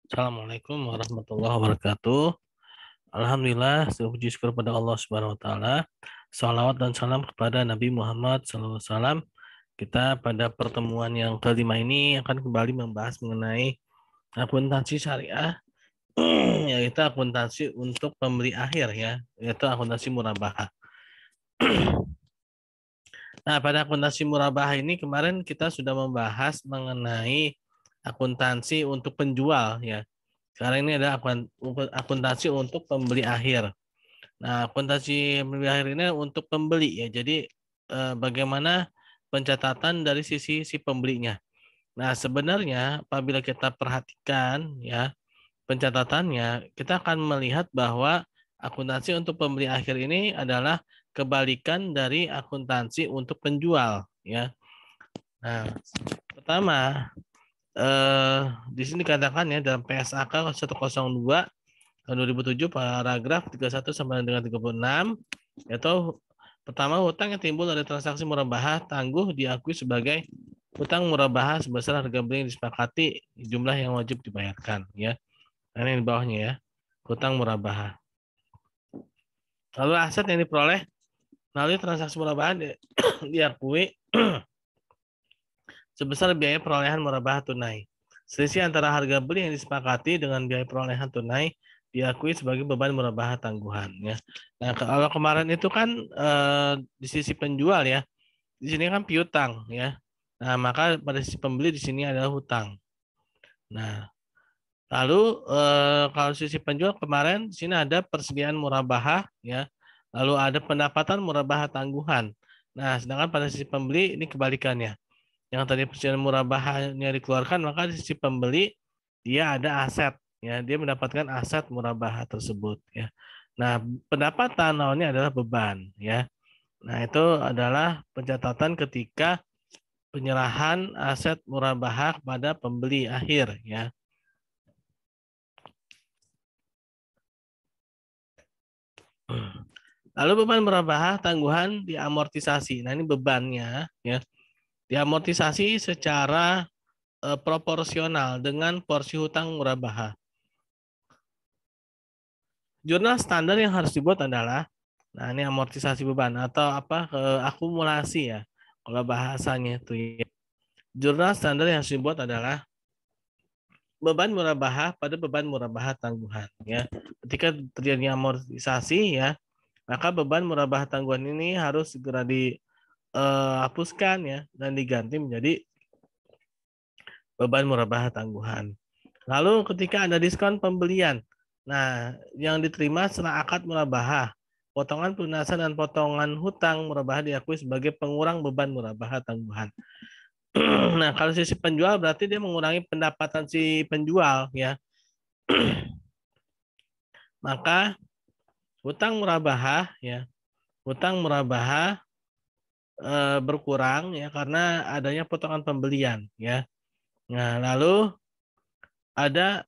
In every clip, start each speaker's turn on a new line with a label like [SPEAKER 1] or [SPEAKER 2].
[SPEAKER 1] Assalamualaikum warahmatullahi wabarakatuh. Alhamdulillah, segala puji syukur pada Allah Subhanahu wa taala. Salawat dan salam kepada Nabi Muhammad SAW. Kita pada pertemuan yang kelima ini akan kembali membahas mengenai akuntansi syariah, yaitu akuntansi untuk pembeli akhir ya, yaitu akuntansi murabahah. Nah, pada akuntansi murabahah ini kemarin kita sudah membahas mengenai akuntansi untuk penjual ya. Sekarang ini ada akuntansi untuk pembeli akhir. Nah, akuntansi pembeli akhir ini untuk pembeli ya. Jadi bagaimana pencatatan dari sisi si pembelinya. Nah, sebenarnya apabila kita perhatikan ya pencatatannya, kita akan melihat bahwa akuntansi untuk pembeli akhir ini adalah kebalikan dari akuntansi untuk penjual ya. Nah, pertama di sini dikatakan ya dalam PSAK 102 tahun 2007 paragraf 31 sampai dengan 36 yaitu pertama hutang yang timbul dari transaksi murabahah tangguh diakui sebagai hutang murabahah sebesar harga beli yang disepakati jumlah yang wajib dibayarkan ya. Nah, ini di bawahnya ya. Hutang murabahah. Lalu aset yang diperoleh melalui transaksi murabahah diakui sebesar biaya perolehan murabahah tunai. Selisih antara harga beli yang disepakati dengan biaya perolehan tunai diakui sebagai beban murabahah tangguhan ya. Nah, kalau kemarin itu kan di sisi penjual ya. Di sini kan piutang ya. Nah, maka pada sisi pembeli di sini adalah hutang. Nah, lalu kalau sisi penjual kemarin di sini ada persediaan murabahah ya. Lalu ada pendapatan murabahah tangguhan. Nah, sedangkan pada sisi pembeli ini kebalikannya. Yang tadi persediaan murabahahnya dikeluarkan, maka di sisi pembeli dia ada aset ya, dia mendapatkan aset murabahah tersebut ya. Nah, pendapatan lawannya adalah beban ya. Nah, itu adalah pencatatan ketika penyerahan aset murabahah pada pembeli akhir ya. Lalu beban murabahah tangguhan diamortisasi. Nah, ini bebannya ya. Diamortisasi secara proporsional dengan porsi hutang murabahah. Jurnal standar yang harus dibuat adalah, nah ini amortisasi beban atau apa akumulasi ya, kalau bahasanya itu ya. Jurnal standar yang harus dibuat adalah beban murabahah pada beban murabahah tangguhan ya. Ketika terjadi amortisasi ya, maka beban murabahah tangguhan ini harus segera dihapuskan ya dan diganti menjadi beban murabahah tangguhan. Lalu ketika ada diskon pembelian, nah yang diterima setelah akad murabahah, potongan pelunasan dan potongan hutang murabahah diakui sebagai pengurang beban murabahah tangguhan. Nah, kalau sisi penjual berarti dia mengurangi pendapatan si penjual ya. Maka hutang murabahah ya, hutang murabahah berkurang ya karena adanya potongan pembelian ya. Nah, lalu ada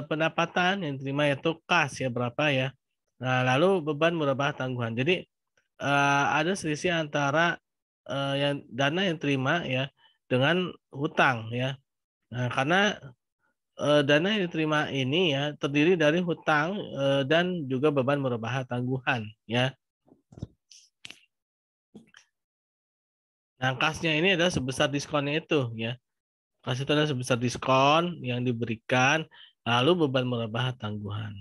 [SPEAKER 1] pendapatan yang diterima yaitu kas ya berapa ya. Nah, lalu beban murabahah tangguhan. Jadi ada selisih antara yang dana yang terima ya dengan hutang ya. Nah, karena dana yang diterima ini ya terdiri dari hutang dan juga beban murabahah tangguhan ya. Nah, kasnya ini adalah sebesar diskonnya itu ya. Kas itu adalah sebesar diskon yang diberikan lalu beban murabahah tangguhan.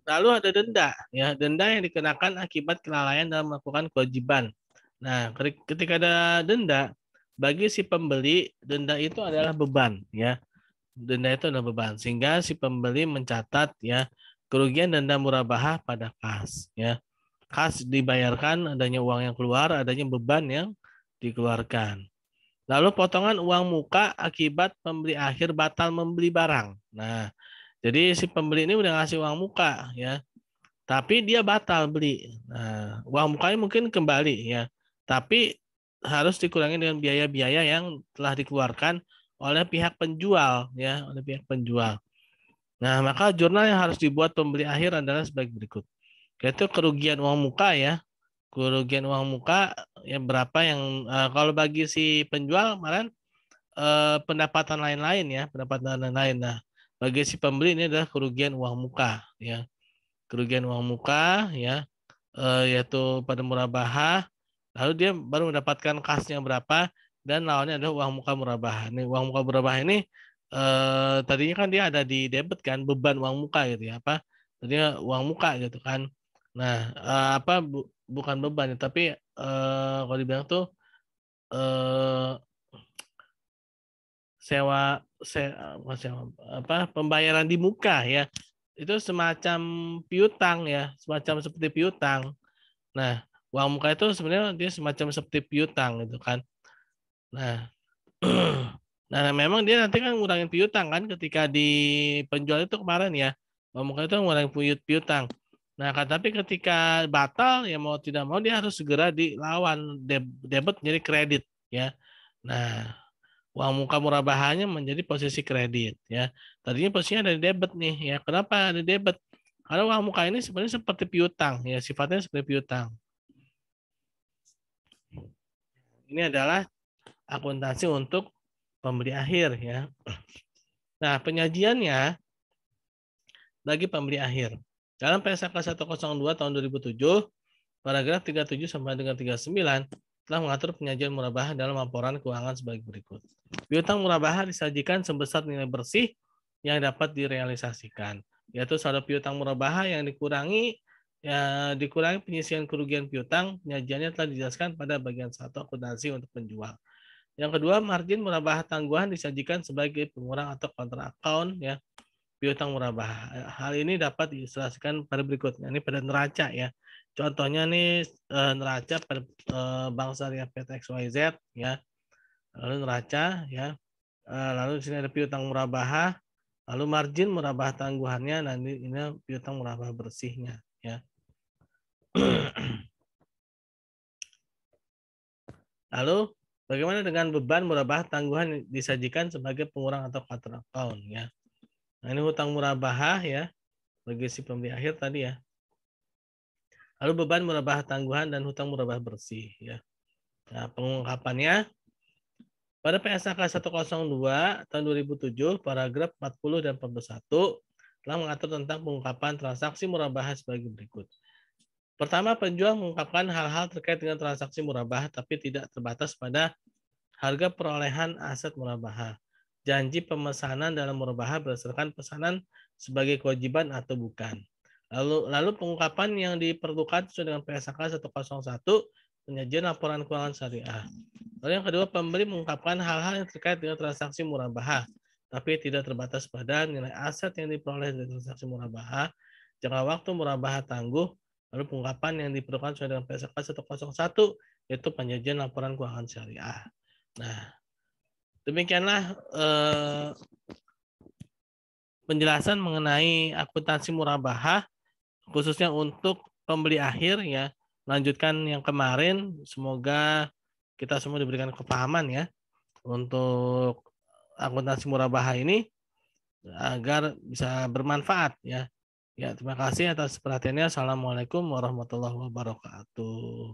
[SPEAKER 1] Lalu ada denda, ya denda yang dikenakan akibat kelalaian dalam melakukan kewajiban. Nah, ketika ada denda, bagi si pembeli denda itu adalah beban, ya. Denda itu adalah beban, sehingga si pembeli mencatat ya kerugian denda murabahah pada kas, ya. Kas dibayarkan adanya uang yang keluar, adanya beban yang dikeluarkan. Lalu potongan uang muka akibat pembeli akhir batal membeli barang. Nah, jadi si pembeli ini udah ngasih uang muka, ya tapi dia batal beli. Nah, uang mukanya mungkin kembali ya, tapi harus dikurangi dengan biaya-biaya yang telah dikeluarkan oleh pihak penjual ya, oleh pihak penjual. Nah, maka jurnal yang harus dibuat pembeli akhir adalah sebagai berikut. Yaitu kerugian uang muka ya. kerugian uang muka ya berapa yang kalau bagi si penjual kemarin pendapatan lain-lain ya, pendapatan lain-lain. Nah, bagi si pembeli ini adalah kerugian uang muka ya. Kerugian uang muka ya yaitu pada murabahah, lalu dia baru mendapatkan kasnya berapa dan lawannya adalah uang muka murabahah. Ini uang muka murabahah ini tadinya kan dia ada di debit kan, beban uang muka gitu ya, apa? Tadinya uang muka gitu kan. Nah, bukan beban ya, tapi kalau dibilang tuh eh, bukan sewa, pembayaran di muka ya. Itu semacam piutang ya, semacam seperti piutang. Nah, uang muka itu sebenarnya dia semacam seperti piutang gitu kan. Nah, nah memang dia nanti kan ngurangin piutang kan ketika di penjual itu kemarin ya. Uang muka itu ngurangin piutang. Nah, kan tapi ketika batal ya mau tidak mau dia harus segera dilawan debit jadi kredit ya. Nah, uang muka murabahannya menjadi posisi kredit ya. Tadinya posisinya ada di debit nih ya. Kenapa ada debit? Karena uang muka ini sebenarnya seperti piutang ya, sifatnya seperti piutang. Ini adalah akuntansi untuk pembeli akhir ya. Nah, penyajiannya bagi pembeli akhir. Dalam PSAK 102 tahun 2007, paragraf 37 sampai dengan 39 telah mengatur penyajian murabahah dalam laporan keuangan sebagai berikut. Piutang murabahah disajikan sebesar nilai bersih yang dapat direalisasikan, yaitu saldo piutang murabahah yang dikurangi penyisian kerugian piutang. Penyajiannya telah dijelaskan pada bagian 1 akuntansi untuk penjual. Yang kedua, margin murabahah tangguhan disajikan sebagai pengurang atau kontra account ya piutang murabahah. Hal ini dapat diilustrasikan pada berikutnya. Ini pada neraca ya. Contohnya nih neraca pada Bank Syariah PT XYZ ya. Lalu neraca ya. Lalu di sini ada piutang murabahah, lalu margin murabahah tangguhannya, nanti ini piutang murabahah bersihnya ya. Lalu bagaimana dengan beban murabahah tangguhan disajikan sebagai pengurang atau counter account ya. Nah, ini hutang murabahah ya bagi si pembeli akhir tadi ya. Lalu beban murabahah tangguhan dan hutang murabahah bersih ya. Nah, pengungkapannya pada PSAK 102 tahun 2007 paragraf 40 dan 41 telah mengatur tentang pengungkapan transaksi murabahah sebagai berikut. Pertama, penjual mengungkapkan hal-hal terkait dengan transaksi murabahah tapi tidak terbatas pada harga perolehan aset murabahah. Janji pemesanan dalam murabahah berdasarkan pesanan sebagai kewajiban atau bukan. Lalu pengungkapan yang diperlukan sesuai dengan PSAK 101 penyajian laporan keuangan syariah. Lalu yang kedua, pembeli mengungkapkan hal-hal yang terkait dengan transaksi murabahah tapi tidak terbatas pada nilai aset yang diperoleh dari transaksi murabahah, jangka waktu murabahah tangguh. Lalu pengungkapan yang diperlukan sesuai dengan PSAK 101 yaitu penyajian laporan keuangan syariah. Nah, demikianlah penjelasan mengenai akuntansi murabahah khususnya untuk pembeli akhir ya. Lanjutkan yang kemarin, semoga kita semua diberikan kepahaman ya untuk akuntansi murabahah ini agar bisa bermanfaat ya. Ya, terima kasih atas perhatiannya. Assalamualaikum warahmatullahi wabarakatuh.